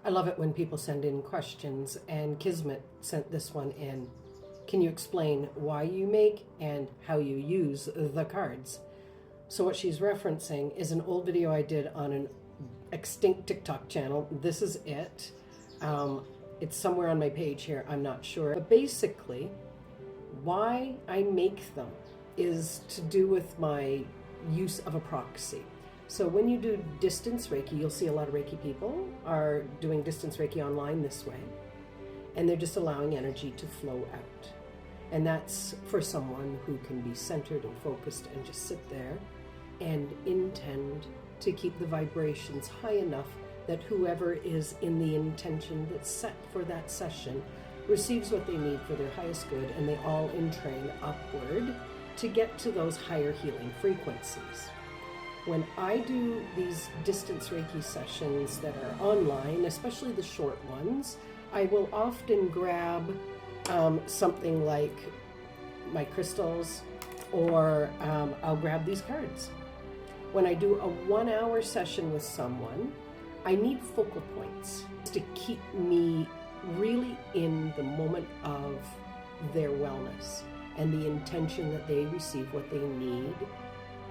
I love it when people send in questions, and Kismet sent this one in. Can you explain why you make and how you use the cards? So what she's referencing is an old video I did on an extinct TikTok channel. This is it. It's somewhere on my page here, I'm not sure. But basically, why I make them is to do with my use of a proxy. So when you do distance Reiki, you'll see a lot of Reiki people are doing distance Reiki online this way, and they're just allowing energy to flow out. And that's for someone who can be centered and focused and just sit there and intend to keep the vibrations high enough that whoever is in the intention that's set for that session receives what they need for their highest good, and they all entrain upward to get to those higher healing frequencies. When I do these distance Reiki sessions that are online, especially the short ones, I will often grab something like my crystals, or I'll grab these cards. When I do a 1 hour session with someone, I need focal points to keep me really in the moment of their wellness and the intention that they receive what they need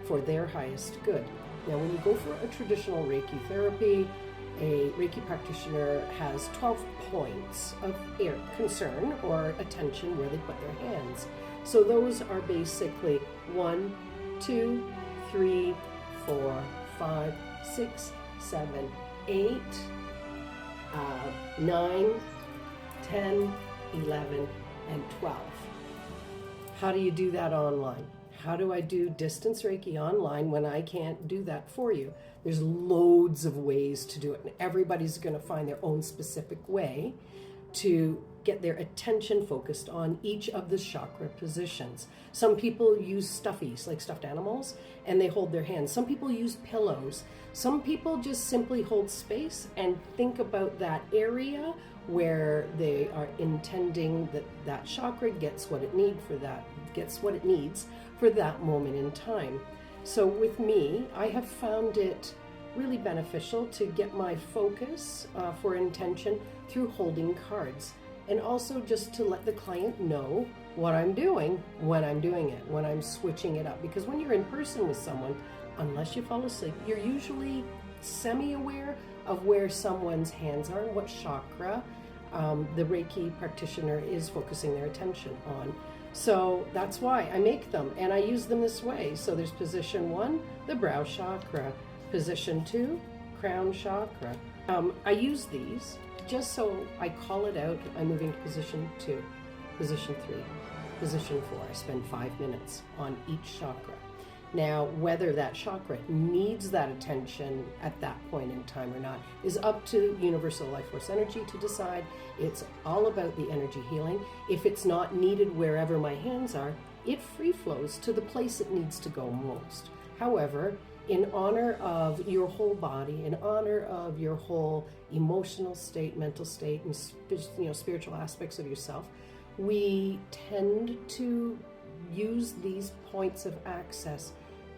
for their highest good. Now, when you go for a traditional Reiki therapy, a Reiki practitioner has 12 points of concern or attention where they put their hands. So those are basically 1, 2, 3, 4, 5, 6, 7, 8, 9, 10, 11, and 12. How do you do that online? How do I do distance Reiki online when I can't do that for you? There's loads of ways to do it, and everybody's going to find their own specific way to get their attention focused on each of the chakra positions. Some people use stuffies, like stuffed animals, and they hold their hands. Some people use pillows. Some people just simply hold space and think about that area where they are intending that that chakra gets what it needs for that moment in time. So with me, I have found it really beneficial to get my focus for intention through holding cards, and also just to let the client know what I'm doing when I'm doing it, when I'm switching it up. Because when you're in person with someone, unless you fall asleep, you're usually semi-aware of where someone's hands are and what chakra the Reiki practitioner is focusing their attention on. So that's why I make them, and I use them this way. So there's position 1, the brow chakra. Position 2, crown chakra. I use these just so I call it out. I'm moving to position 2, position 3, position 4. I spend 5 minutes on each chakra. Now, whether that chakra needs that attention at that point in time or not is up to Universal Life Force Energy to decide. It's all about the energy healing. If it's not needed wherever my hands are, it free flows to the place it needs to go most. However, in honor of your whole body, in honor of your whole emotional state, mental state, and spiritual aspects of yourself, we tend to use these points of access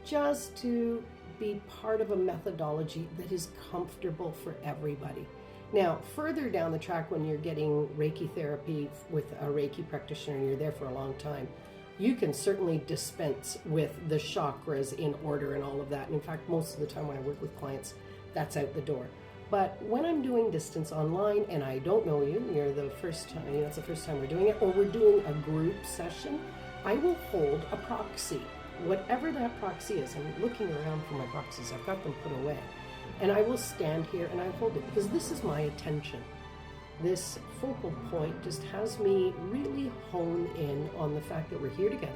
just to be part of a methodology that is comfortable for everybody. Now, further down the track, when you're getting Reiki therapy with a Reiki practitioner and you're there for a long time, you can certainly dispense with the chakras in order and all of that. And in fact, most of the time when I work with clients, that's out the door. But when I'm doing distance online and I don't know you, you're the first time, it's the first time we're doing it, or we're doing a group session, I will hold a proxy. Whatever that proxy is, I'm looking around for my proxies, I've got them put away. And I will stand here and I hold it because this is my attention. This focal point just has me really hone in on the fact that we're here together,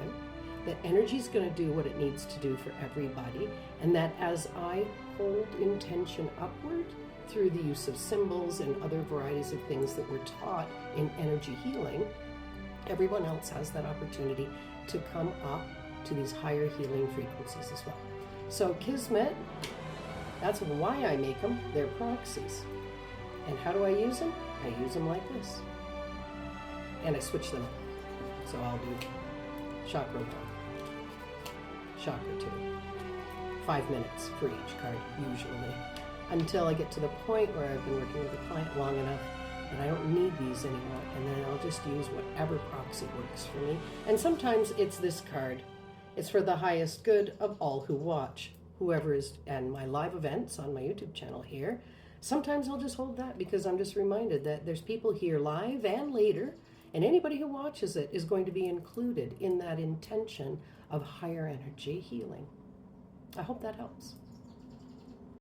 that energy is going to do what it needs to do for everybody, and that as I hold intention upward through the use of symbols and other varieties of things that we're taught in energy healing, everyone else has that opportunity to come up to these higher healing frequencies as well. So Kismet, that's why I make them. They're proxies. And how do I use them? I use them like this. And I switch them up. So I'll do chakra 1, chakra 2. 5 minutes for each card, usually. until I get to the point where I've been working with a client long enough and I don't need these anymore. And then I'll just use whatever proxy works for me. And sometimes it's this card. It's for the highest good of all who watch. Whoever is, and my live events on my YouTube channel here, sometimes I'll just hold that because I'm just reminded that there's people here live and later, and anybody who watches it is going to be included in that intention of higher energy healing. I hope that helps.